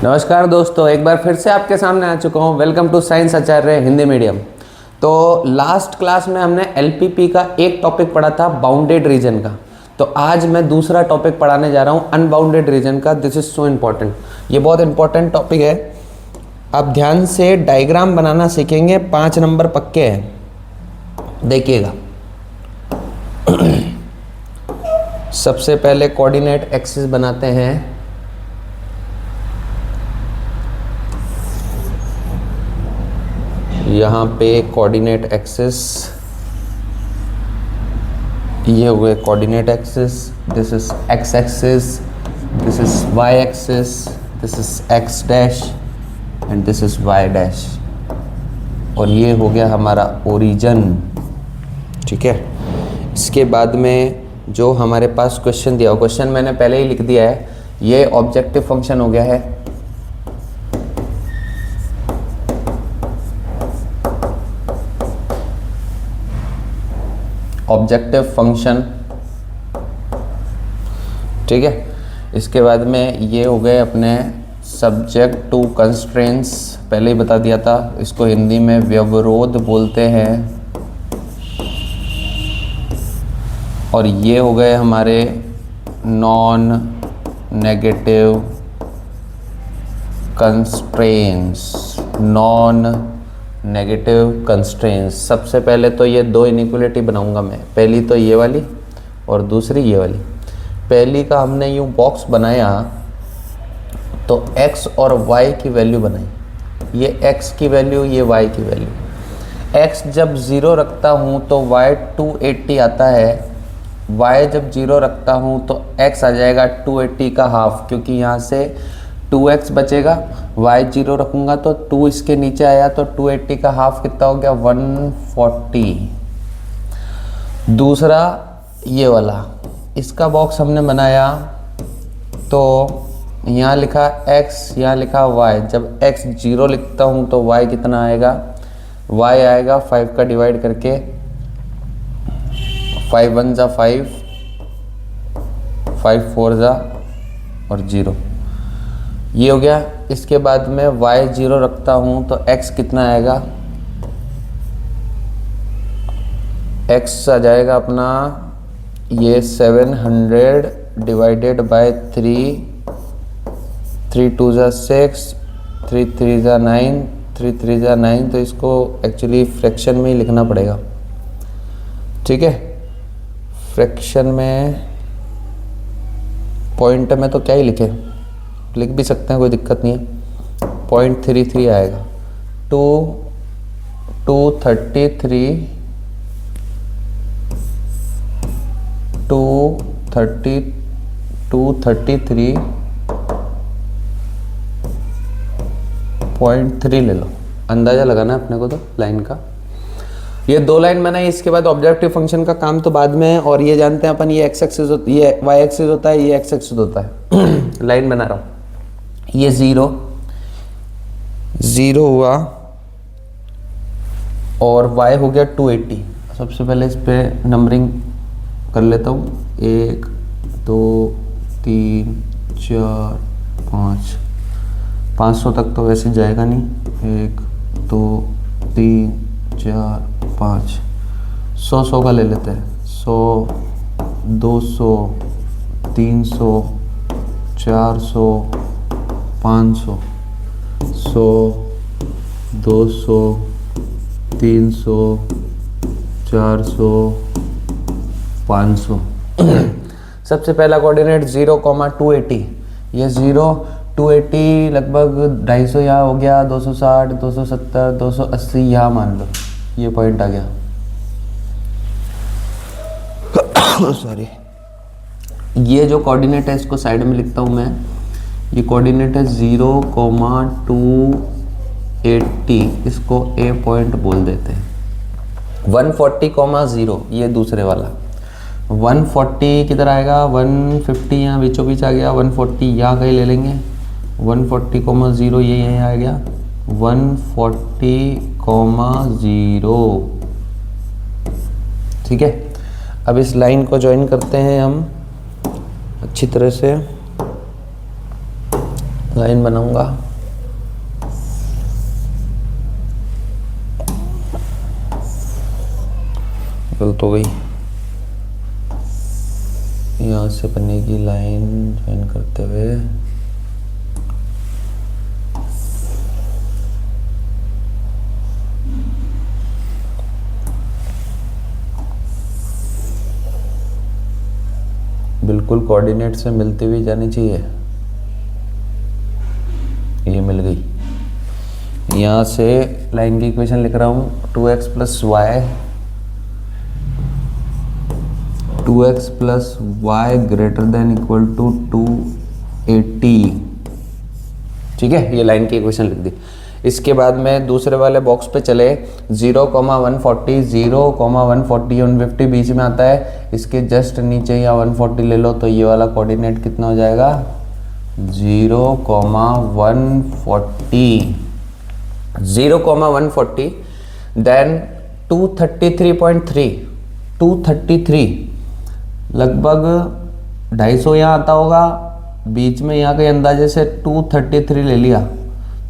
नमस्कार दोस्तों, एक बार फिर से आपके सामने आ चुका हूँ। Welcome to science Acharya Hindi medium. तो लास्ट क्लास में हमने एलपीपी का एक टॉपिक पढ़ा था, बाउंडेड रीजन का। तो आज मैं दूसरा टॉपिक पढ़ाने जा रहा हूँ, अनबाउंडेड रीजन का। दिस इज सो इम्पॉर्टेंट, ये बहुत इंपॉर्टेंट टॉपिक है। आप ध्यान से डायग्राम बनाना सीखेंगे, 5 नंबर पक्के हैं, देखिएगा। सबसे पहले कोऑर्डिनेट एक्सिस बनाते हैं। यहाँ पे कोऑर्डिनेट एक्सिस, ये हुए coordinate axis. This is x axis, this is y axis, this is x dash and this is y dash. और ये हो गया हमारा ओरिजिन, ठीक है। इसके बाद में जो हमारे पास क्वेश्चन दिया, क्वेश्चन मैंने पहले ही लिख दिया है। ये ऑब्जेक्टिव फंक्शन हो गया है। ऑब्जेक्टिव फंक्शन, ठीक है। इसके बाद में ये हो गए अपने सब्जेक्ट टू कंस्ट्रेंट्स, पहले ही बता दिया था। इसको हिंदी में व्यवरोध बोलते हैं। और ये हो गए हमारे non negative constraints, non negative constraints. सबसे पहले तो ये दो इनइक्वालिटी बनाऊंगा मैं, पहली तो ये वाली और दूसरी ये वाली। पहली का हमने यूँ बॉक्स बनाया तो x और y की वैल्यू बनाई, ये x की वैल्यू, ये y की वैल्यू। x जब 0 रखता हूँ तो y 280 आता है, y जब 0 रखता हूँ तो x आ जाएगा 280 का हाफ, क्योंकि यहाँ से 2x बचेगा। y 0 रखूँगा तो 2 इसके नीचे आया, तो 280 का हाफ कितना हो गया, 140। दूसरा ये वाला, इसका बॉक्स हमने बनाया तो यहाँ लिखा x, यहाँ लिखा y। जब x 0 लिखता हूँ तो y कितना आएगा, y आएगा 5 का डिवाइड करके, 5 1 जा 5, 5 4 जा और 0, ये हो गया। इसके बाद में y 0 रखता हूँ तो x कितना आएगा, x आ जाएगा अपना ये 700 डिवाइडेड बाय 3, 3 2 जा 6, 3 3 जा 9, 3 3 जा 9। तो इसको एक्चुअली फ्रैक्शन में ही लिखना पड़ेगा, ठीक है। फ्रैक्शन में, पॉइंट में तो क्या ही लिखे, लिख भी सकते हैं, कोई दिक्कत नहीं है। 0.33 आएगा। 233.3 ले लो, अंदाज़ा लगाना है अपने को तो लाइन का। ये 2 लाइन बनाई। इसके बाद ऑब्जेक्टिव फंक्शन का काम तो बाद में है। और ये जानते हैं अपन, ये एक्स एक्सिस होती है, ये वाई एक्सिस होता है, ये एक्स एक्सिस होता है। लाइन बना रहा हूँ। ये 0 हुआ और y हो गया 280। सबसे पहले इस पे नंबरिंग कर लेता हूँ, 1 2 3 4 5, 500 तक तो वैसे जाएगा नहीं। 1 2 3 4 5, 100 का ले लेते हैं। 100 200 300 400 500, 100 200 300 400 500। सबसे पहला कोऑर्डिनेट 0,280। ये 0 280 लगभग 250 यहाँ हो गया, 260 270 280 यहाँ मान लो, ये पॉइंट आ गया। सॉरी, ये जो कोऑर्डिनेट है इसको साइड में लिखता हूँ मैं। ये कोऑर्डिनेट है 0,280, इसको ए पॉइंट बोल देते हैं। 140,0, ये दूसरे वाला। 140 किधर आएगा, 150 यहाँ बीचों बीच आ गया, 140 यहाँ कहीं ले लेंगे। 140,0 ये यहाँ आ गया, 140,0, ठीक है। अब इस लाइन को ज्वाइन करते हैं हम अच्छी तरह से। लाइन बनाऊंगा, गलत हो गई, यहाँ से बनेगी लाइन ज्वाइन करते हुए, बिल्कुल कोऑर्डिनेट से मिलती हुई जानी चाहिए। ये मिल गई। यहाँ से लाइन की इक्वेशन लिख रहा हूँ 2x plus y, 2x plus y greater than equal to 280। ठीक है, ये लाइन की इक्वेशन लिख दी। इसके बाद में दूसरे वाले बॉक्स पे चले, 0,140, 0,140 150 बीच में आता है, इसके जस्ट नीचे या 140 ले लो तो ये वाला कोऑर्डिनेट कितना हो जाएगा 0,140, 0,140 देन 233.3, 233 लगभग 250 यहाँ आता होगा, बीच में यहाँ के अंदाजे से 233 ले लिया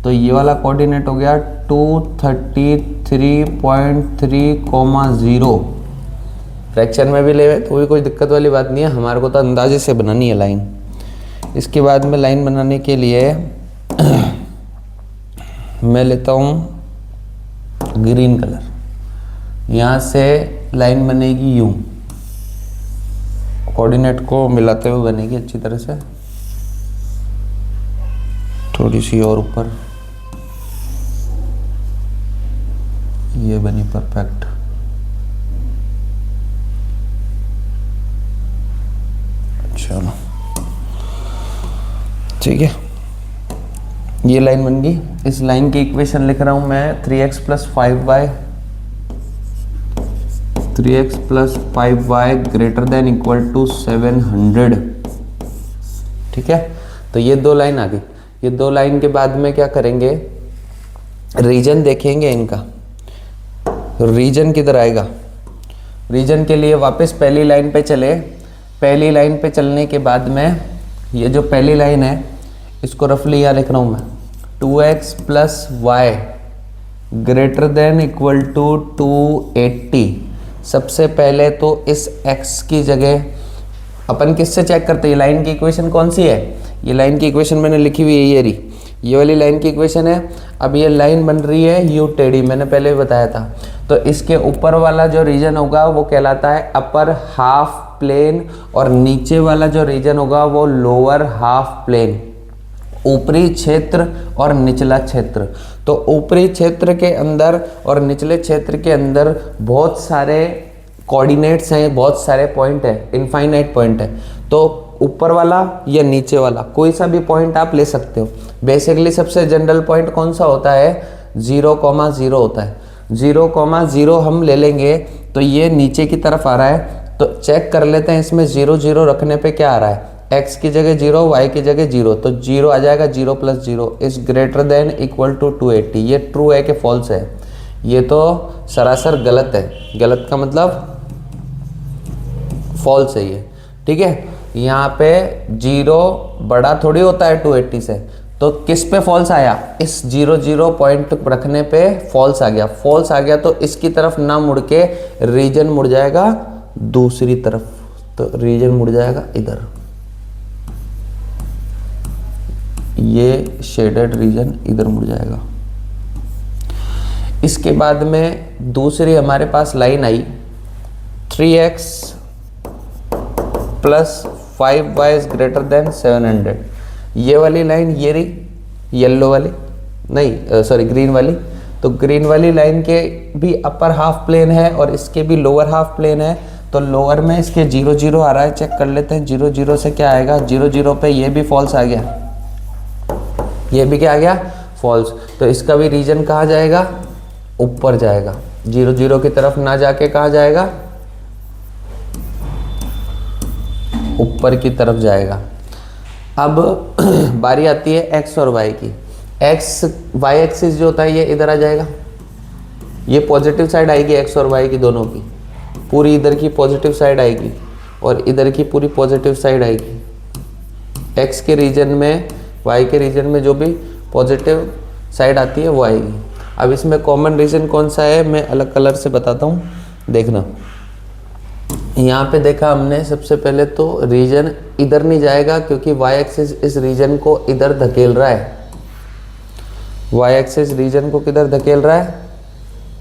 तो ये वाला कोऑर्डिनेट हो गया 233.3,0। फ्रैक्शन में भी ले तो भी कोई दिक्कत वाली बात नहीं है, हमारे को तो अंदाजे से बनानी है लाइन। इसके बाद में लाइन बनाने के लिए मैं लेता हूँ ग्रीन कलर, यहाँ से लाइन बनेगी यूं, कोऑर्डिनेट को मिलाते हुए बनेगी अच्छी तरह से, थोड़ी सी और ऊपर, ये बनी परफेक्ट। चलो ठीक है, ये लाइन बन गई। इस लाइन की इक्वेशन लिख रहा हूं मैं 3x plus 5y, 3x plus 5y greater than equal to 700। ठीक है, तो ये दो लाइन आ गई। ये दो लाइन के बाद में क्या करेंगे, रीजन देखेंगे इनका, रीजन किधर आएगा। रीजन के लिए वापस पहली लाइन पे चले, पहली लाइन पे चलने के बाद में ये जो पहली लाइन है इसको रफली यहाँ लिख रहा हूँ मैं 2x plus y greater than equal to 280। सबसे पहले तो इस x की जगह अपन किससे चेक करते हैं, लाइन की इक्वेशन कौन सी है, ये लाइन की इक्वेशन मैंने लिखी हुई है, ये रही, ये वाली लाइन की इक्वेशन है। अब ये लाइन बन रही है यू टेढ़ी, मैंने पहले भी बताया था, तो इसके ऊपर वाला जो रीजन होगा वो कहलाता है अपर हाफ प्लेन और नीचे वाला जो रीजन होगा वो लोअर हाफ प्लेन, ऊपरी क्षेत्र और निचला क्षेत्र। तो ऊपरी क्षेत्र के अंदर और निचले क्षेत्र के अंदर बहुत सारे कोऑर्डिनेट्स हैं, बहुत सारे पॉइंट है, इनफाइनाइट पॉइंट है, तो ऊपर वाला या नीचे वाला कोई सा भी पॉइंट आप ले सकते हो। बेसिकली सबसे जनरल पॉइंट कौन सा होता है, 0,0 होता है। 0,0 हम ले लेंगे तो ये नीचे की तरफ आ रहा है, तो चेक कर लेते हैं इसमें 0,0 रखने पे क्या आ रहा है, x की जगह 0, y की जगह 0, तो 0 आ जाएगा, 0 plus 0 is greater than equal to 280। ये ट्रू है कि फॉल्स है, ये तो सरासर गलत है, गलत का मतलब फॉल्स है ये। ठीक है, यहाँ पे 0 बड़ा थोड़ी होता है 280 से, तो किस पे फॉल्स आया, इस 0,0 पॉइंट रखने पे फॉल्स आ गया। फॉल्स आ गया तो इसकी तरफ ना मुड़ के रीजन मुड़ जाएगा दूसरी तरफ, तो रीजन मुड़ जाएगा इधर, ये शेडेड रीजन इधर मुड़ जाएगा। इसके बाद में दूसरी हमारे पास लाइन आई 3x plus 5y is greater than 700। ये वाली लाइन ये रही, येलो वाली नहीं सॉरी ग्रीन वाली, तो ग्रीन वाली लाइन के भी अपर हाफ प्लेन है और इसके भी लोअर हाफ प्लेन है, तो लोअर में इसके 0,0 आ रहा है, चेक कर लेते हैं 0,0 से क्या आएगा। 0,0 पे ये भी फॉल्स आ गया, ये भी क्या आ गया फॉल्स, तो इसका भी रीजन कहाँ जाएगा, ऊपर जाएगा, 0,0 की तरफ ना जाके कहाँ जाएगा, ऊपर की तरफ जाएगा। अब बारी आती है x और y की। x y एक्सिस जो होता है ये इधर आ जाएगा, ये पॉजिटिव साइड आएगी x और y की दोनों की, पूरी इधर की पॉजिटिव साइड आएगी और इधर की पूरी पॉजिटिव साइड आएगी। x के रीजन में वाई के रीजन में जो भी पॉजिटिव साइड आती है वो आएगी। अब इसमें कॉमन रीजन कौन सा है मैं अलग कलर से बताता हूँ, देखना। यहाँ पे देखा हमने, सबसे पहले तो रीजन इधर नहीं जाएगा क्योंकि वाई एक्सिस इस रीजन को इधर धकेल रहा है। वाई एक्सिस रीजन को किधर धकेल रहा है,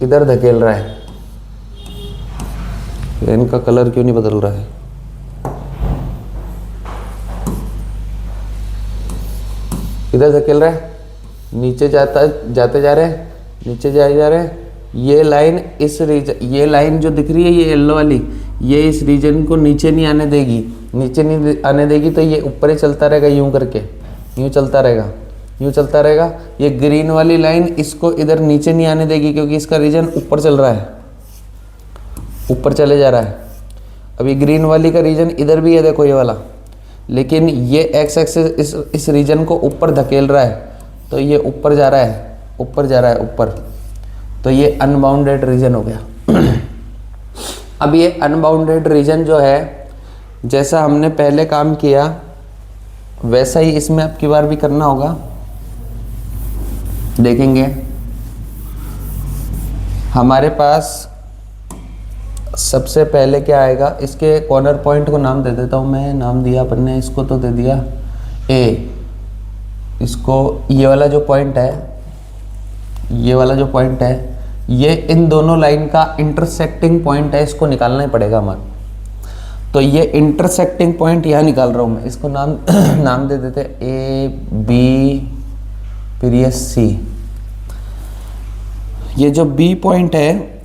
इधर धकेल रहा है। इनका कलर क्यों नहीं बदल रहा है? इधर धकेल रहा है, नीचे जाते जा रहे हैं, नीचे जा रहे हैं। ये लाइन इस रीजन, ये लाइन जो दिख रही है ये येलो वाली, ये इस रीजन को नीचे नहीं आने देगी। नीचे नहीं आने देगी तो ये ऊपर ही चलता रहेगा, यूं करके, यूं चलता रहेगा, यूं चलता रहेगा। ये ग्रीन वाली लाइन इसको इधर नीचे नहीं आने देगी क्योंकि इसका रीजन ऊपर चल रहा है, ऊपर चले जा रहा है। अभी ग्रीन वाली का रीजन इधर भी है, देखो ये वाला, लेकिन ये एक्स एक्सिस इस रीजन को ऊपर धकेल रहा है तो ये ऊपर जा रहा है, ऊपर जा रहा है, ऊपर। तो ये अनबाउंडेड रीजन हो गया। अब ये अनबाउंडेड रीजन जो है, जैसा हमने पहले काम किया वैसा ही इसमें अब की बार भी करना होगा। देखेंगे हमारे पास सबसे पहले क्या आएगा, इसके कॉर्नर पॉइंट को नाम दे देता हूँ मैं। नाम दिया अपन ने, इसको तो दे दिया ए। इसको ये वाला जो पॉइंट है, ये वाला जो पॉइंट है, ये इन दोनों लाइन का इंटरसेक्टिंग पॉइंट है, इसको निकालना ही पड़ेगा हमारा। तो ये इंटरसेक्टिंग पॉइंट यहाँ निकाल रहा हूँ मैं, इसको नाम दे देते ए बी, फिर ये सी। ये जो बी पॉइंट है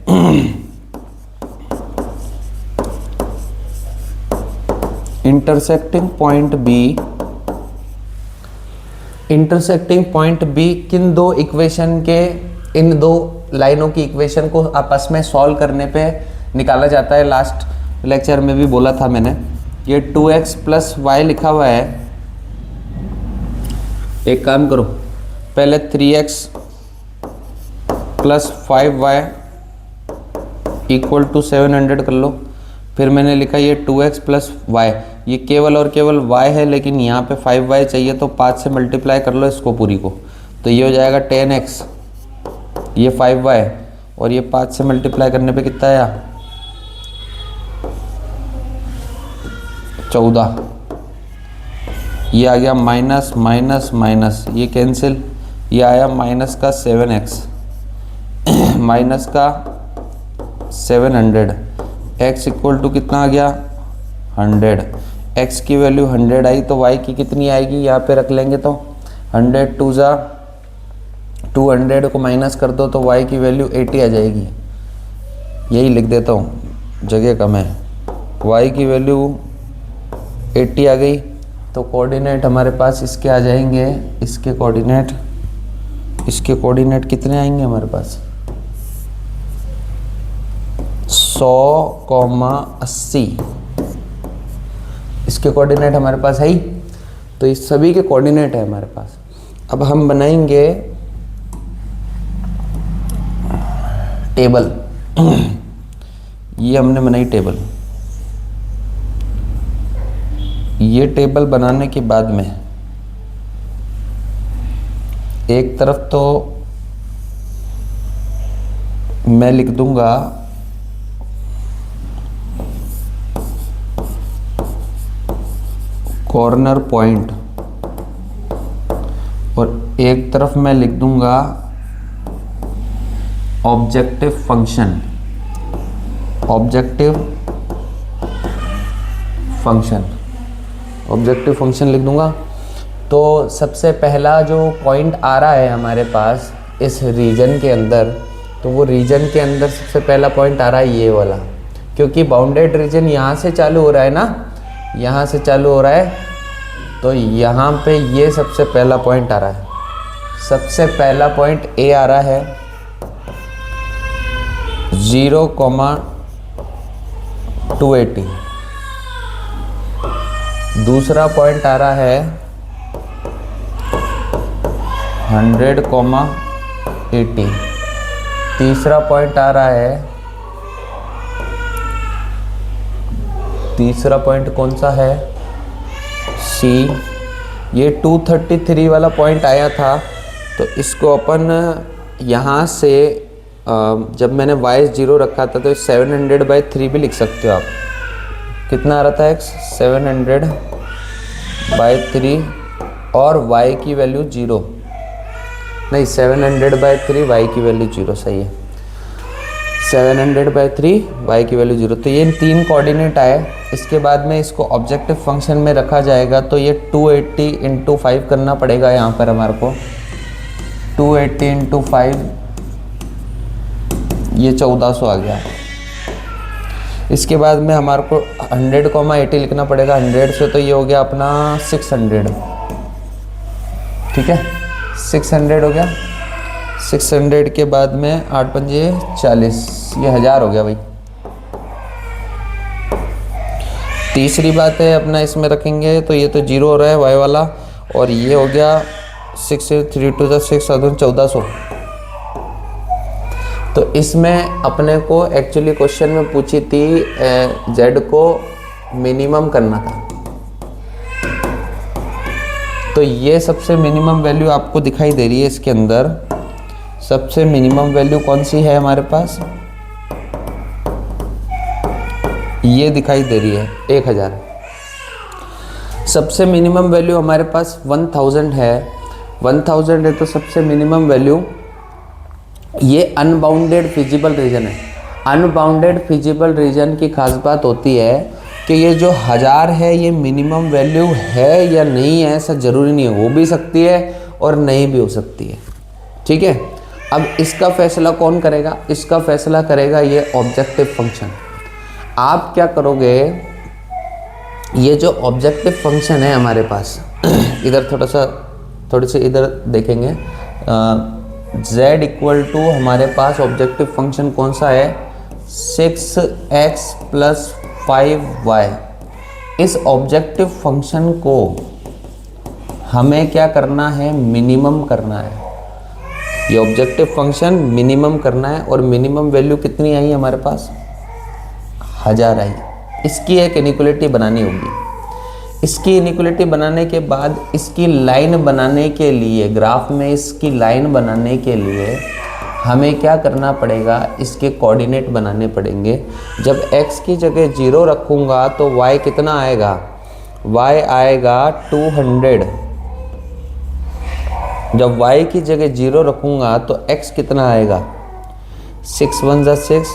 intersecting point B, intersecting point B किन दो इक्वेशन के, इन दो लाइनों की इक्वेशन को आपस में सॉल्व करने पे निकाला जाता है। लास्ट लेक्चर में भी बोला था मैंने। ये 2x प्लस वाई लिखा हुआ है। एक काम करो, पहले 3x plus 5y equal to 700 कर लो। फिर मैंने लिखा ये 2x प्लस वाई, ये केवल और केवल y है, लेकिन यहाँ पे 5y चाहिए तो 5 से मल्टीप्लाई कर लो इसको पूरी को, तो ये हो जाएगा 10x, ये 5y, और ये 5 से मल्टीप्लाई करने पे कितना आया, 14। ये आ गया माइनस माइनस माइनस, ये कैंसिल, ये आया माइनस का 7x, माइनस का 700, x इक्वल टू कितना आ गया 100। x की वैल्यू 100 आई तो y की कितनी आएगी, यहाँ पे रख लेंगे तो 100 टू जा 200 को माइनस कर दो तो y की वैल्यू 80 आ जाएगी। यही लिख देता हूँ, जगह कम है। y की वैल्यू 80 आ गई तो कोऑर्डिनेट हमारे पास इसके आ जाएंगे, इसके कोऑर्डिनेट कितने आएंगे हमारे पास, 100,80 इसके कोऑर्डिनेट हमारे पास है ही। तो इस सभी के कोऑर्डिनेट है हमारे पास। अब हम बनाएंगे टेबल। ये हमने बनाई टेबल। ये टेबल बनाने के बाद में एक तरफ तो मैं लिख दूंगा कॉर्नर पॉइंट, और एक तरफ मैं लिख दूंगा ऑब्जेक्टिव फंक्शन। ऑब्जेक्टिव फंक्शन लिख दूंगा। तो सबसे पहला जो पॉइंट आ रहा है हमारे पास इस रीजन के अंदर, तो वो रीजन के अंदर सबसे पहला पॉइंट आ रहा है ये वाला, क्योंकि बाउंडेड रीजन यहाँ से चालू हो रहा है ना, यहाँ से चालू हो रहा है, तो यहाँ पे ये सबसे पहला पॉइंट आ रहा है। सबसे पहला पॉइंट ए आ रहा है 0,280। दूसरा पॉइंट आ रहा है 100,80। तीसरा पॉइंट आ रहा है, तीसरा पॉइंट कौन सा है, C ये 233 वाला पॉइंट आया था, तो इसको अपन यहाँ से जब मैंने y 0 रखा था तो 700/3 भी लिख सकते हो आप। कितना आ रहा था x 700/3 और y की वैल्यू 0, नहीं 700/3 y की वैल्यू 0, सही है 700/3 y की वैल्यू 0। तो ये 3 कोऑर्डिनेट आए। इसके बाद में इसको ऑब्जेक्टिव फंक्शन में रखा जाएगा, तो ये 280 × 5 करना पड़ेगा यहाँ पर हमारे को। 280 × 5 ये 1400 आ गया। इसके बाद में हमारे को 100, 80 लिखना पड़ेगा। 100 से तो ये हो गया अपना 600, ठीक है 600 हो गया। 600 के बाद में 8 पंजे 40, ये 1000 हो गया भाई। तीसरी बात है अपना इसमें रखेंगे तो ये तो 0 हो रहा है y वाला, और ये हो गया 6 3 2 6 1400। तो इसमें अपने को एक्चुअली क्वेश्चन में पूछी थी z को मिनिमम करना था, तो ये सबसे मिनिमम वैल्यू आपको दिखाई दे रही है। इसके अंदर सबसे मिनिमम वैल्यू कौन सी है हमारे पास, ये दिखाई दे रही है 1000। सबसे मिनिमम वैल्यू हमारे पास 1000 है। 1000 है तो सबसे मिनिमम वैल्यू, ये अनबाउंडेड फिजिबल रीजन है। अनबाउंडेड फिजिबल रीजन की खास बात होती है कि ये जो 1000 है ये मिनिमम वैल्यू है या नहीं है, ऐसा ज़रूरी नहीं है, हो भी सकती है और नहीं भी हो सकती है, ठीक है। अब इसका फैसला कौन करेगा, इसका फैसला करेगा ये ऑब्जेक्टिव फंक्शन। आप क्या करोगे, ये जो ऑब्जेक्टिव फंक्शन है हमारे पास इधर थोड़े से इधर देखेंगे, z = हमारे पास ऑब्जेक्टिव फंक्शन कौन सा है 6x + 5y। इस ऑब्जेक्टिव फंक्शन को हमें क्या करना है, मिनिमम करना है। ये ऑब्जेक्टिव फंक्शन मिनिमम करना है, और मिनिमम वैल्यू कितनी आई हमारे पास 1000 आई। इसकी एक इनिक्वालिटी बनानी होगी। इसकी इनिक्वालिटी बनाने के बाद इसकी लाइन बनाने के लिए, ग्राफ में इसकी लाइन बनाने के लिए हमें क्या करना पड़ेगा, इसके कोऑर्डिनेट बनाने पड़ेंगे। जब x की जगह 0 रखूँगा तो y कितना आएगा, y आएगा 200। जब y की जगह 0 रखूँगा तो x कितना आएगा 6 1 = 6,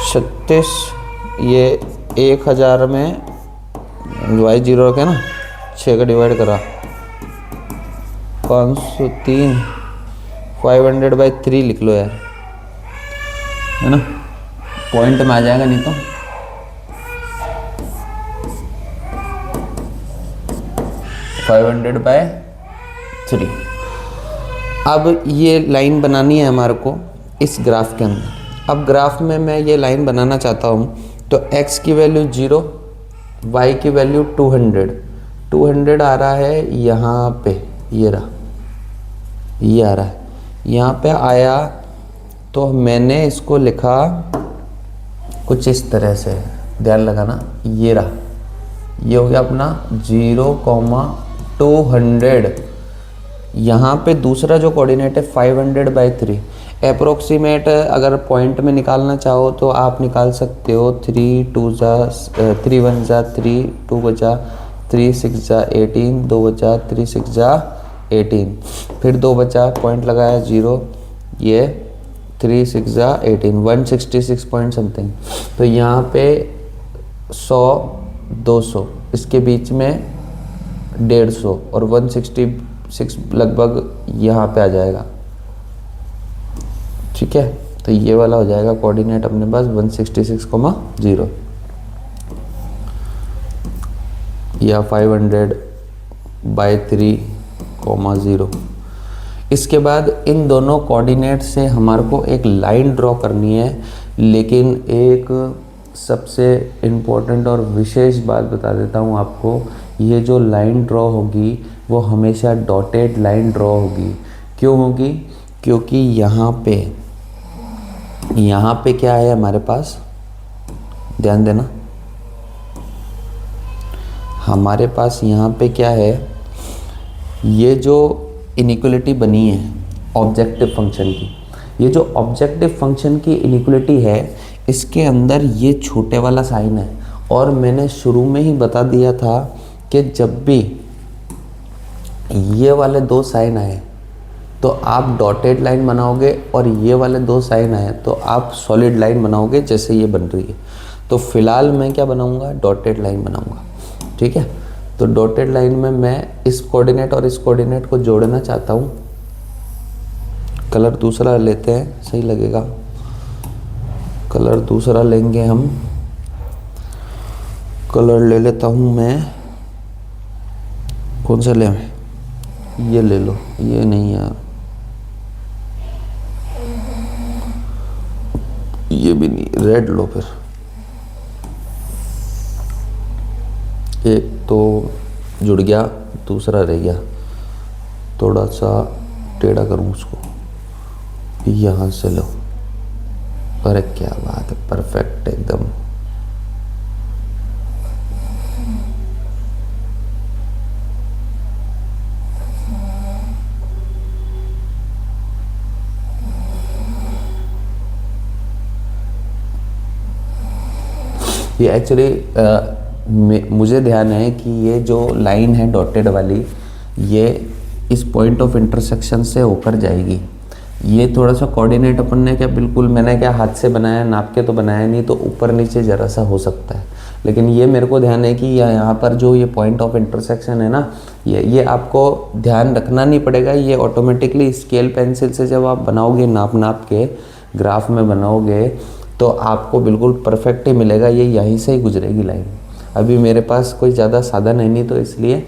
36, ये 1000 में y 0 रखे ना, 6 का डिवाइड करा 503, 500/3 लिख लो यार, है ना, पॉइंट में आ जाएगा नहीं तो। (500/3) अब ये लाइन बनानी है हमारे को इस ग्राफ के अंदर। अब ग्राफ में मैं ये लाइन बनाना चाहता हूँ, तो x की वैल्यू 0, y की वैल्यू 200 आ रहा है यहाँ पे, ये रहा, ये आ रहा है यहाँ पे आया। तो मैंने इसको लिखा कुछ इस तरह से, ध्यान लगाना, ये रहा, ये हो गया अपना 0,200। यहाँ पे दूसरा जो कोऑर्डिनेट है 500/3। अप्रोक्सीमेट अगर पॉइंट में निकालना चाहो तो आप निकाल सकते हो। 3 2 = 3 1 = 3, 2 बचा 3 6 = 18, 2 बचा 3 6 = 18, फिर 2 बचा, पॉइंट लगाया 0, ये 3 6 = 18, 166 पॉइंट समथिंग। तो यहाँ पे 100 200, इसके बीच में 150 और 166 लगभग यहाँ पे आ जाएगा, ठीक है। तो ये वाला हो जाएगा कोऑर्डिनेट अपने पास 166,0 या 500/3,0। इसके बाद इन दोनों कोऑर्डिनेट से हमारे को एक लाइन ड्रॉ करनी है, लेकिन एक सबसे इम्पोर्टेंट और विशेष बात बता देता हूँ आपको, ये जो लाइन ड्रॉ होगी वो हमेशा डॉटेड लाइन ड्रॉ होगी। क्यों होगी, क्योंकि यहाँ पे क्या है हमारे पास, ध्यान देना, हमारे पास यहाँ पे क्या है, ये जो इनिक्वलिटी बनी है ऑब्जेक्टिव फंक्शन की, ये जो ऑब्जेक्टिव फंक्शन की इनिक्वलिटी है, इसके अंदर ये छोटे वाला साइन है। और मैंने शुरू में ही बता दिया था कि जब भी ये वाले दो साइन आए तो आप डॉटेड लाइन बनाओगे, और ये वाले दो साइन आए तो आप सॉलिड लाइन बनाओगे, जैसे ये बन रही है। तो फिलहाल मैं क्या बनाऊंगा, डॉटेड लाइन बनाऊंगा, ठीक है। तो डॉटेड लाइन में मैं इस कोऑर्डिनेट और इस कोऑर्डिनेट को जोड़ना चाहता हूँ। कलर दूसरा लेते हैं, सही लगेगा। कलर दूसरा लेंगे हम, कलर ले लेता हूँ मैं, कौन सा ले, ये ले लो, ये नहीं यार, ये भी नहीं, रेड लो फिर। एक तो जुड़ गया, दूसरा रह गया, थोड़ा सा टेढ़ा करूँ उसको, यहाँ से लो। अरे क्या बात है, परफेक्ट एकदम। ये एक्चुअली मुझे ध्यान है कि ये जो लाइन है डॉटेड वाली, ये इस पॉइंट ऑफ इंटरसेक्शन से होकर जाएगी। ये थोड़ा सा कोऑर्डिनेट अपन ने क्या, बिल्कुल मैंने क्या हाथ से बनाया, नाप के तो बनाया नहीं, तो ऊपर नीचे ज़रा सा हो सकता है। लेकिन ये मेरे को ध्यान है कि यहाँ पर जो ये पॉइंट ऑफ इंटरसेक्शन है ना, ये आपको ध्यान रखना नहीं पड़ेगा, ये ऑटोमेटिकली स्केल पेंसिल से जब आप बनाओगे, नाप नाप के ग्राफ में बनाओगे, तो आपको बिल्कुल परफेक्ट ही मिलेगा। ये यहीं से ही गुजरेगी लाइन। अभी मेरे पास कोई ज़्यादा साधन है नहीं, तो इसलिए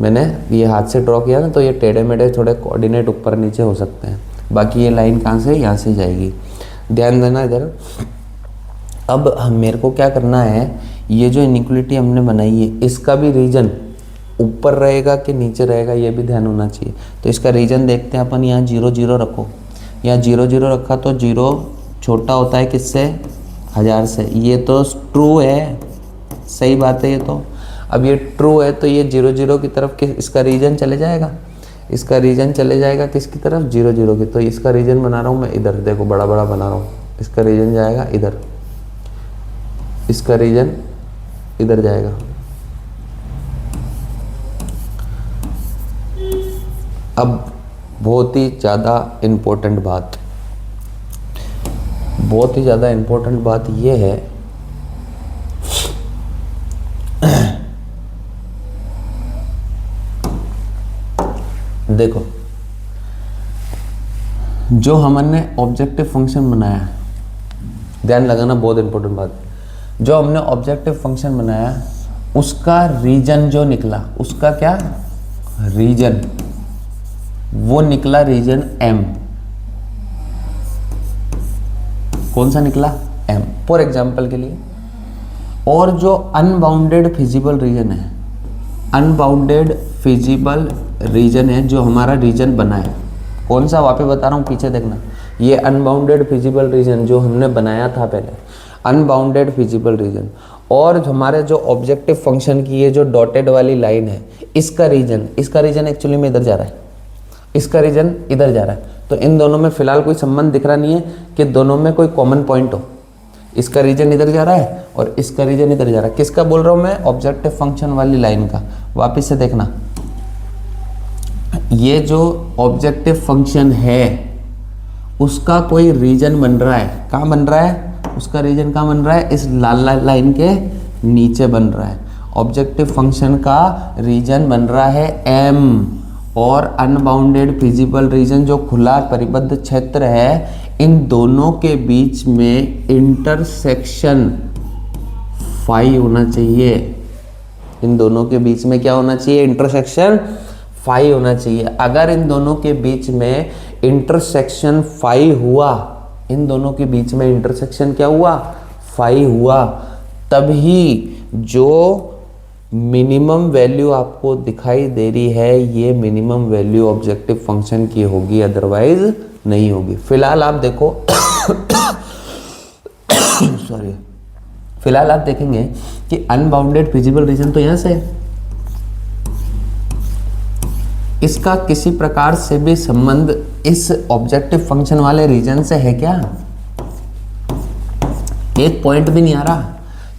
मैंने ये हाथ से ड्रॉ किया ना, तो ये टेढ़े मेढ़े थोड़े कोऑर्डिनेट ऊपर नीचे हो सकते हैं। बाकी ये लाइन कहाँ से, यहाँ से जाएगी, ध्यान देना इधर। अब मेरे को क्या करना है, ये जो इनिक्वलिटी हमने बनाई है, इसका भी रीजन ऊपर रहेगा कि नीचे रहेगा, ये भी ध्यान होना चाहिए। तो इसका रीजन देखते हैं अपन। यहाँ 0 0 रखो, यहाँ 0 0 रखा तो 0 छोटा होता है किससे, 1000 से। ये तो ट्रू है, सही बात है ये तो। अब ये ट्रू है तो ये 0 0 की तरफ इसका रीजन चले जाएगा, इसका रीजन चले जाएगा किसकी तरफ, 0 0 की। तो इसका रीजन बना रहा हूँ मैं इधर, देखो बड़ा बड़ा बना रहा हूँ। इसका रीजन जाएगा इधर, इसका रीजन इधर जाएगा। अब बहुत ही ज़्यादा इम्पोर्टेंट बात, बहुत ही ज़्यादा इम्पोर्टेंट बात ये है, देखो जो हमने ऑब्जेक्टिव फंक्शन बनाया, ध्यान लगाना, बहुत इंपॉर्टेंट बात। जो हमने ऑब्जेक्टिव फंक्शन बनाया, उसका रीजन जो निकला, उसका क्या रीजन, वो निकला रीजन M। कौन सा निकला, M फॉर एग्जाम्पल के लिए। और जो अनबाउंडेड फिजिबल रीजन है, अनबाउंडेड फिजिबल रीजन है जो हमारा रीजन बना है, कौन सा, वापस बता रहा हूँ, पीछे देखना। ये अनबाउंडेड फिजिबल रीजन जो हमने बनाया था पहले, अनबाउंडेड फिजिबल रीजन, और हमारे जो ऑब्जेक्टिव फंक्शन की ये जो डॉटेड वाली लाइन है, इसका रीजन एक्चुअली में इधर जा रहा है, इसका रीजन इधर जा रहा है। तो इन दोनों में फिलहाल कोई संबंध दिख रहा नहीं है कि दोनों में कोई कॉमन पॉइंट हो। इसका रीजन इधर जा रहा है और इसका रीजन इधर जा रहा है। किसका बोल रहा हूँ मैं, ऑब्जेक्टिव फंक्शन वाली लाइन का। वापिस से देखना, ये जो ऑब्जेक्टिव फंक्शन है उसका कोई रीजन बन रहा है, कहाँ बन रहा है, उसका रीजन कहाँ बन रहा है, इस लाल लाल लाइन के नीचे बन रहा है। ऑब्जेक्टिव फंक्शन का रीजन बन रहा है M, और अनबाउंडेड फिजिबल रीजन जो खुला परिबद्ध क्षेत्र है, इन दोनों के बीच में इंटरसेक्शन फाई होना चाहिए। इन दोनों के बीच में क्या होना चाहिए, इंटरसेक्शन फाई होना चाहिए। अगर इन दोनों के बीच में इंटरसेक्शन फाई हुआ, इन दोनों के बीच में इंटरसेक्शन क्या हुआ, फाई हुआ, तभी जो मिनिमम वैल्यू आपको दिखाई दे रही है, ये मिनिमम वैल्यू ऑब्जेक्टिव फंक्शन की होगी, अदरवाइज नहीं होगी। फिलहाल आप देखो सॉरी, फिलहाल आप देखेंगे कि अनबाउंडेड फिजिबल रीजन तो यहाँ से है, इसका किसी प्रकार से भी संबंध इस ऑब्जेक्टिव फंक्शन वाले रीजन से है क्या? एक पॉइंट भी नहीं आ रहा।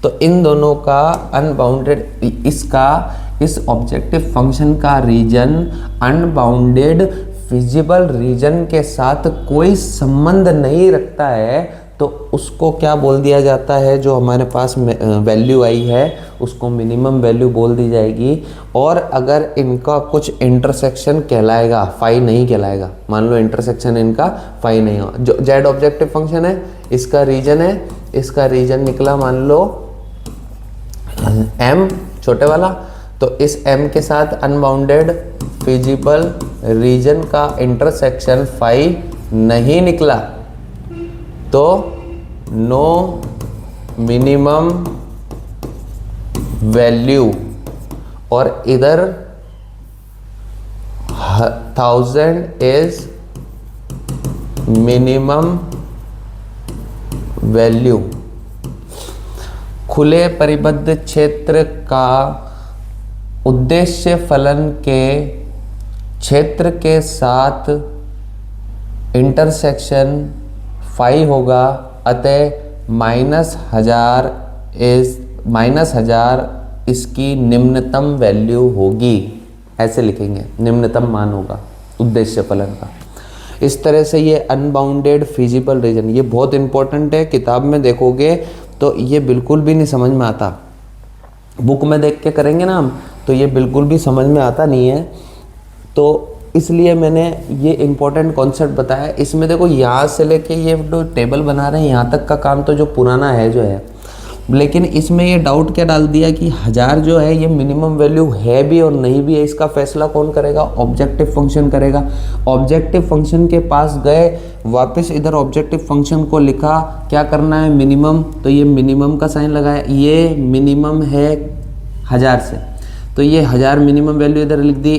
तो इन दोनों का अनबाउंडेड, इसका इस ऑब्जेक्टिव फंक्शन का रीजन अनबाउंडेड फिजिबल रीजन के साथ कोई संबंध नहीं रखता है, तो उसको क्या बोल दिया जाता है? जो हमारे पास वैल्यू आई है उसको मिनिमम वैल्यू बोल दी जाएगी। और अगर इनका कुछ इंटरसेक्शन कहलाएगा, फाई नहीं कहलाएगा। मान लो इंटरसेक्शन इनका फाई नहीं हो, जो जेड ऑब्जेक्टिव फंक्शन है, इसका रीजन है, इसका रीजन निकला मान लो एम छोटे वाला, तो इस एम के साथ अनबाउंडेड फिजिबल रीजन का इंटरसेक्शन फाई नहीं निकला, तो नो मिनिमम वैल्यू। और इधर 1000 इज मिनिमम वैल्यू। खुले परिबद्ध क्षेत्र का उद्देश्य फलन के क्षेत्र के साथ इंटरसेक्शन फाई होगा, अतः -1000 इसकी निम्नतम वैल्यू होगी। ऐसे लिखेंगे, निम्नतम मान होगा उद्देश्य फलन का। इस तरह से ये अनबाउंडेड फिजिबल रीजन, ये बहुत इंपॉर्टेंट है। किताब में देखोगे तो ये बिल्कुल भी नहीं समझ में आता, बुक में देख के करेंगे ना हम तो ये बिल्कुल भी समझ में आता नहीं है। तो इसलिए मैंने ये इम्पोर्टेंट कॉन्सेप्ट बताया। इसमें देखो यहाँ से लेके ये जो टेबल बना रहे हैं यहाँ तक का काम तो जो पुराना है जो है, लेकिन इसमें ये डाउट क्या डाल दिया कि 1000 जो है ये मिनिमम वैल्यू है भी और नहीं भी है। इसका फैसला कौन करेगा? ऑब्जेक्टिव फंक्शन करेगा। ऑब्जेक्टिव फंक्शन के पास गए, वापस इधर ऑब्जेक्टिव फंक्शन को लिखा, क्या करना है? मिनिमम, तो ये मिनिमम का साइन लगाया, ये मिनिमम है 1000 से, तो ये 1000 मिनिमम वैल्यू इधर लिख दी।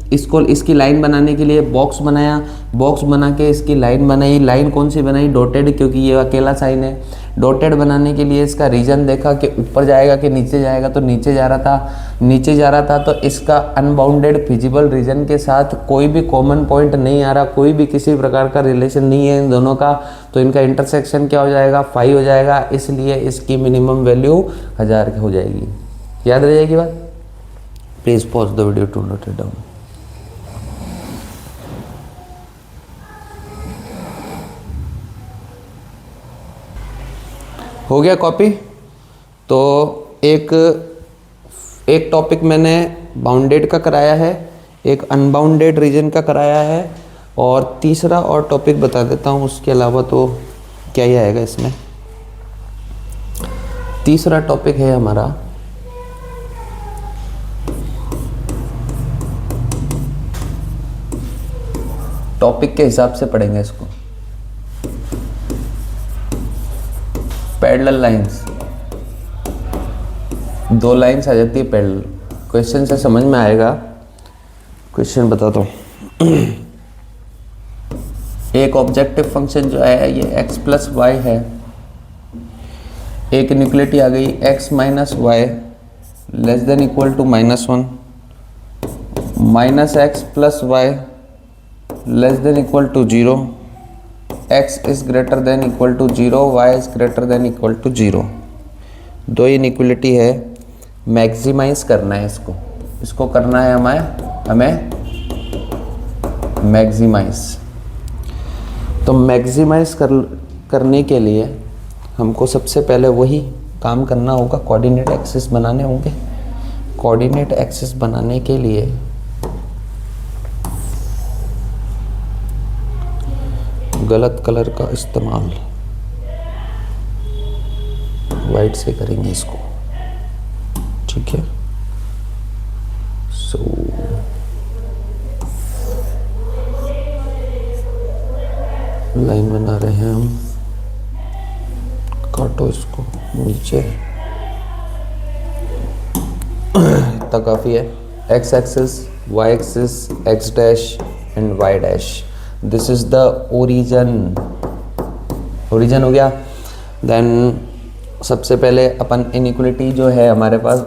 इसकी लाइन बनाने के लिए बॉक्स बनाया, बॉक्स बना के इसकी लाइन बनाई। लाइन कौन सी बनाई? डॉटेड, क्योंकि ये अकेला साइन है। डॉटेड बनाने के लिए इसका रीजन देखा कि ऊपर जाएगा कि नीचे जाएगा, तो नीचे जा रहा था, नीचे जा रहा था। तो इसका अनबाउंडेड फिजिबल रीजन के साथ कोई भी कॉमन पॉइंट नहीं आ रहा, कोई भी किसी प्रकार का रिलेशन नहीं है इन दोनों का, तो इनका इंटरसेक्शन क्या हो जाएगा? फाई हो जाएगा। इसलिए इसकी मिनिमम वैल्यू 1000 हो जाएगी। याद रह जाएगी बात? Please pause the video to note it down. हो गया कॉपी? तो एक टॉपिक मैंने बाउंडेड का कराया है, एक अनबाउंडेड रीजन का कराया है, और तीसरा और टॉपिक बता देता हूँ। उसके अलावा तो क्या ही आएगा इसमें। तीसरा टॉपिक है हमारा टॉपिक के हिसाब से पढ़ेंगे इसको, पैरेलल लाइंस। 2 लाइंस आ जाती है पैरेलल। क्वेश्चन से समझ में आएगा। क्वेश्चन बताता हूँ। एक ऑब्जेक्टिव फंक्शन जो है ये x प्लस वाई है, एक इनइक्वालिटी आ गई x minus y less than equal to -1, minus x plus y less than equal to 0, x is greater than equal to 0, y is greater than equal to 0। 2 inequality है, maximise करना है इसको करना है हमें मैक्सिमाइज। तो मैक्सिमाइज करने के लिए हमको सबसे पहले वही काम करना होगा, कोऑर्डिनेट एक्सिस बनाने होंगे। कोऑर्डिनेट एक्सिस बनाने के लिए गलत कलर का इस्तेमाल, वाइट से करेंगे इसको, ठीक है। सो लाइन बना रहे हैं हम, काटो इसको नीचे, इतना काफ़ी है। X axis, y axis, x dash and y dash, this is the origin. Origin हो गया। देन सबसे पहले अपन इनइक्वालिटी जो है हमारे पास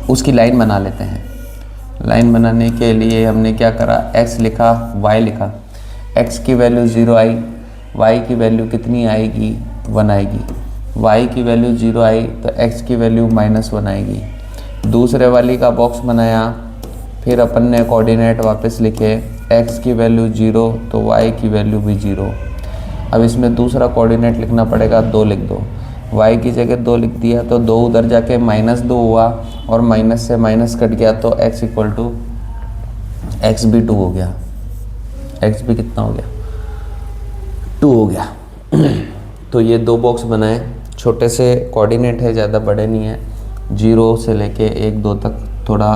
उसकी लाइन बना लेते हैं। लाइन बनाने के लिए हमने क्या करा, x लिखा, y लिखा, x की वैल्यू 0 आई, y की वैल्यू कितनी आएगी, 1 आएगी, y की वैल्यू 0 आई तो x की वैल्यू -1 आएगी। दूसरे वाली का बॉक्स बनाया, फिर अपन ने कोऑर्डिनेट वापस लिखे, x की वैल्यू 0 तो y की वैल्यू भी 0। अब इसमें दूसरा कोऑर्डिनेट लिखना पड़ेगा, 2 लिख दो, y की जगह 2 लिख दिया तो 2 उधर जाके -2 हुआ और माइनस से माइनस कट गया तो x इक्वल टू x भी 2 हो गया, x भी कितना हो गया, 2 हो गया। तो ये 2 बॉक्स बनाए, छोटे से कोऑर्डिनेट है, ज़्यादा बड़े नहीं है, 0 से लेके 1 2 तक थोड़ा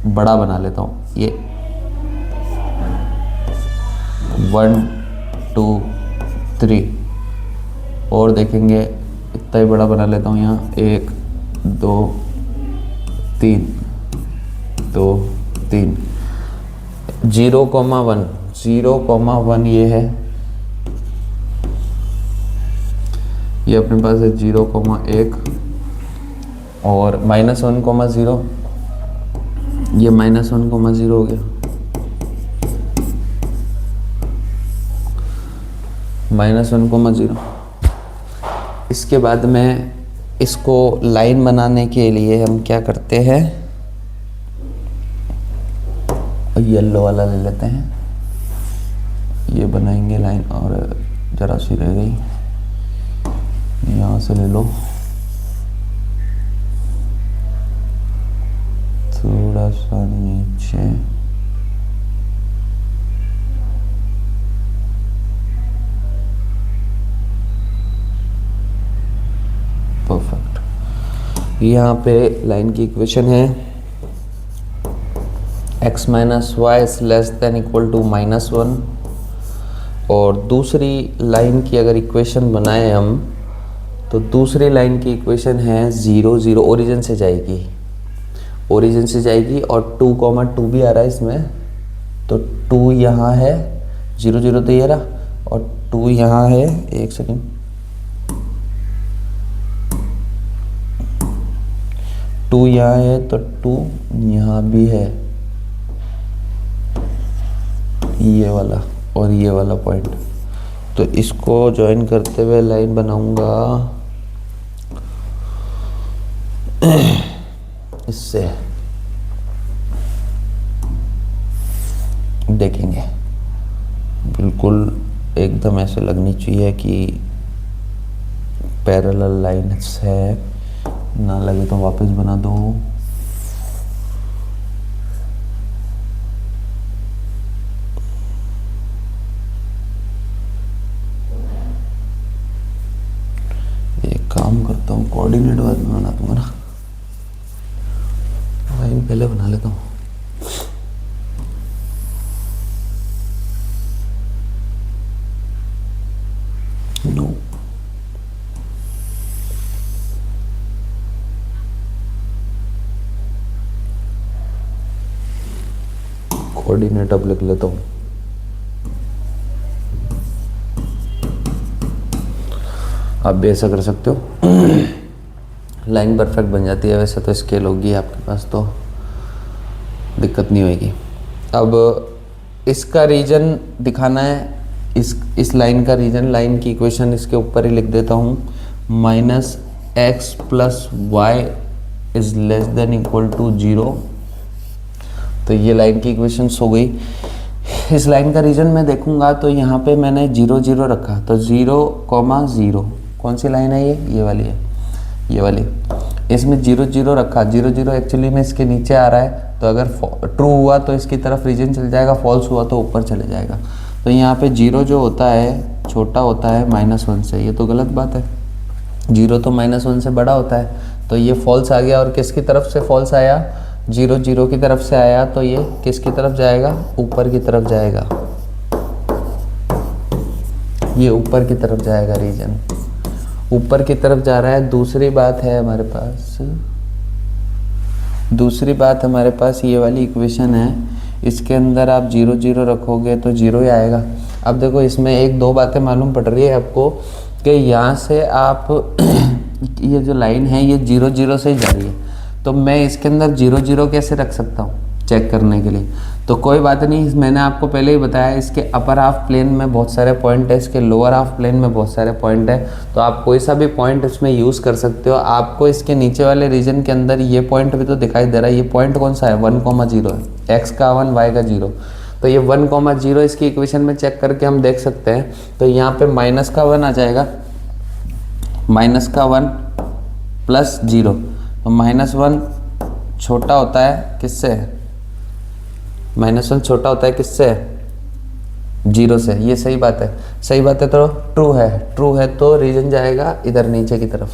बड़ा बना लेता हूँ। ये 1 2 3 और देखेंगे इतना ही बड़ा बना लेता हूँ यहाँ, 1 2 3 2 3 0,1 0,1 ये है, ये अपने पास है 0,1 और -1,0 ये -1,0 हो गया, -1,0। इसके बाद में इसको लाइन बनाने के लिए हम क्या करते हैं, येलो वाला ले लेते हैं, ये बनाएंगे लाइन, और जरा सी रह गई, यहाँ से ले लो, थोड़ा सा नीचे, परफेक्ट। यहाँ पे लाइन की इक्वेशन है x minus y less than equal to -1, और दूसरी लाइन की अगर इक्वेशन बनाए हम तो दूसरी लाइन की इक्वेशन है 0 0, ओरिजिन से जाएगी, ओरिजिन से जाएगी और 2,2 भी आ रहा है इसमें, तो 2 यहाँ है, 0 0 तो ये रहा, और 2 यहाँ है, एक सेकेंड, 2 यहाँ है तो 2 यहाँ भी है, ये वाला और ये वाला पॉइंट, तो इसको ज्वाइन करते हुए लाइन बनाऊंगा इससे, देखेंगे बिल्कुल एकदम ऐसे लगनी चाहिए कि पैरेलल लाइन्स है, ना लगे तो वापस बना दो। एक काम करता हूँ, कोऑर्डिनेट बाद में बना दूंगा ना, लाइन पहले बना लेता हूँ। नो कोऑर्डिनेट अब लिख लेता हूँ, आप भी ऐसा कर सकते हो, लाइन परफेक्ट बन जाती है। वैसे तो स्केल होगी आपके पास तो दिक्कत नहीं होगी। अब इसका रीजन दिखाना है, इस लाइन का रीजन, लाइन की इक्वेशन इसके ऊपर ही लिख देता हूँ, -x + y is less than equal to 0। तो ये लाइन की इक्वेशंस हो गई। इस लाइन का रीजन मैं देखूंगा तो यहाँ पे मैंने 0 0 रखा, तो 0,0 कौन सी लाइन है, ये वाली है, ये वाली, इसमें 0 0 रखा, 0 0 एक्चुअली में इसके नीचे आ रहा है, तो अगर ट्रू हुआ तो इसकी तरफ रीजन चल जाएगा, फॉल्स हुआ तो ऊपर चले जाएगा। तो यहाँ पे 0 जो होता है छोटा होता है -1 से, ये तो गलत बात है, 0 तो -1 से बड़ा होता है, तो ये फॉल्स आ गया। और किसकी तरफ से फॉल्स आया, 0 0 की तरफ से आया, तो ये किसकी तरफ जाएगा, ऊपर की तरफ जाएगा, ये ऊपर की तरफ जाएगा, रीजन ऊपर की तरफ जा रहा है। दूसरी बात है हमारे पास ये वाली इक्वेशन है, इसके अंदर आप 0 0 रखोगे तो 0 ही आएगा। अब देखो इसमें 1 2 बातें मालूम पड़ रही है आपको कि यहाँ से आप ये जो लाइन है ये 0 0 से ही जा रही है, तो मैं इसके अंदर 0 0 कैसे रख सकता हूँ, चेक करने के लिए। तो कोई बात नहीं, मैंने आपको पहले ही बताया इसके अपर हाफ प्लेन में बहुत सारे पॉइंट है, इसके लोअर हाफ प्लेन में बहुत सारे पॉइंट है, तो आप कोई सा भी पॉइंट इसमें यूज़ कर सकते हो। आपको इसके नीचे वाले रीजन के अंदर ये पॉइंट भी तो दिखाई दे रहा है, ये पॉइंट कौन सा है 1,0 है, x का 1 y का 0, तो ये 1,0 इसकी इक्वेशन में चेक करके हम देख सकते हैं। तो यहाँ पे -1 आ जाएगा, -1 प्लस 0, तो -1 छोटा होता है किससे, -1 छोटा होता है किससे, 0 से। ये सही बात है, सही बात है, तो ट्रू है, ट्रू है तो रीजन जाएगा इधर नीचे की तरफ,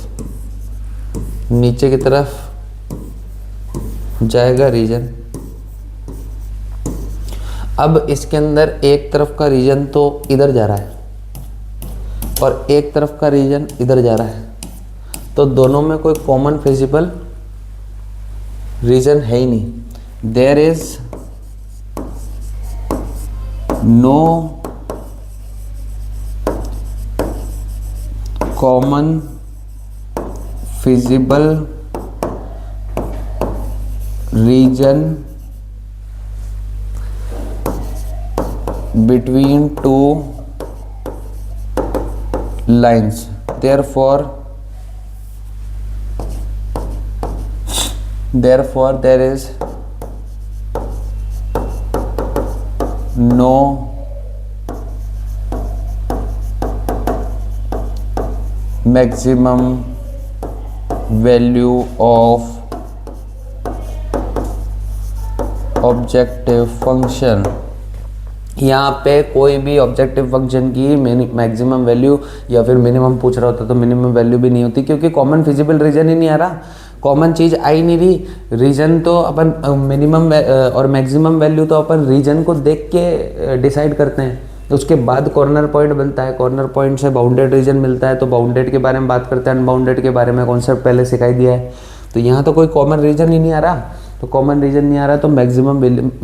नीचे की तरफ जाएगा रीजन। अब इसके अंदर एक तरफ का रीजन तो इधर जा रहा है और एक तरफ का रीजन इधर जा रहा है, तो दोनों में कोई कॉमन फिजिबल रीजन है ही नहीं। There is no common feasible region between two lines, therefore there is no maximum value of objective function. यहाँ पे कोई भी ऑब्जेक्टिव फंक्शन की मैक्सिमम वैल्यू या फिर मिनिमम पूछ रहा होता तो मिनिमम वैल्यू भी नहीं होती, क्योंकि कॉमन फिजिबल रीजन ही नहीं आ रहा, कॉमन चीज़ आ ही नहीं रही। रीजन तो अपन मिनिमम और मैक्सिमम वैल्यू तो अपन रीजन को देख के डिसाइड करते हैं, तो उसके बाद कॉर्नर पॉइंट बनता है, कॉर्नर पॉइंट से बाउंडेड रीजन मिलता है, तो बाउंडेड के बारे में बात करते हैं, अनबाउंडेड के बारे में कॉन्सेप्ट पहले सिखाई दिया है। तो यहाँ तो कोई कॉमन रीजन ही नहीं आ रहा, तो कॉमन रीजन नहीं आ रहा तो मैक्सिमम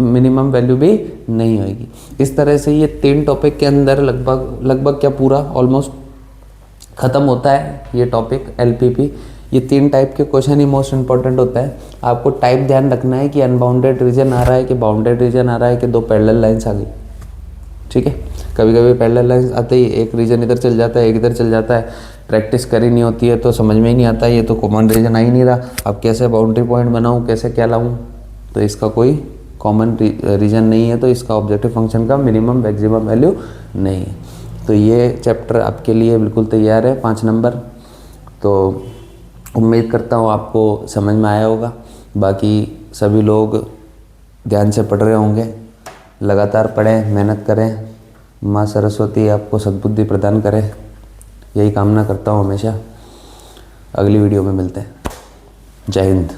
मिनिमम वैल्यू भी नहीं होगी। इस तरह से ये 3 टॉपिक के अंदर लगभग क्या पूरा ऑलमोस्ट ख़त्म होता है ये टॉपिक LPP। ये 3 टाइप के क्वेश्चन ही मोस्ट इंपॉर्टेंट होता है। आपको टाइप ध्यान रखना है कि अनबाउंडेड रीजन आ रहा है कि बाउंडेड रीजन आ रहा है कि 2 पैरेलल लाइंस आ गई, ठीक है। कभी कभी पैरेलल लाइंस आते ही एक रीजन इधर चल जाता है, एक इधर चल जाता है, प्रैक्टिस करी नहीं होती है तो समझ में ही नहीं आता, ये तो कॉमन रीजन आ ही नहीं रहा, अब कैसे बाउंड्री पॉइंट बनाऊँ, कैसे क्या लाऊँ, तो इसका कोई कॉमन रीजन नहीं है, तो इसका ऑब्जेक्टिव फंक्शन का मिनिमम मैक्सिमम वैल्यू नहीं है। तो ये चैप्टर आपके लिए बिल्कुल तैयार है 5 नंबर। तो उम्मीद करता हूँ आपको समझ में आया होगा। बाकी सभी लोग ध्यान से पढ़ रहे होंगे, लगातार पढ़ें, मेहनत करें, माँ सरस्वती आपको सद्बुद्धि प्रदान करे, यही कामना करता हूँ हमेशा। अगली वीडियो में मिलते हैं। जय हिंद।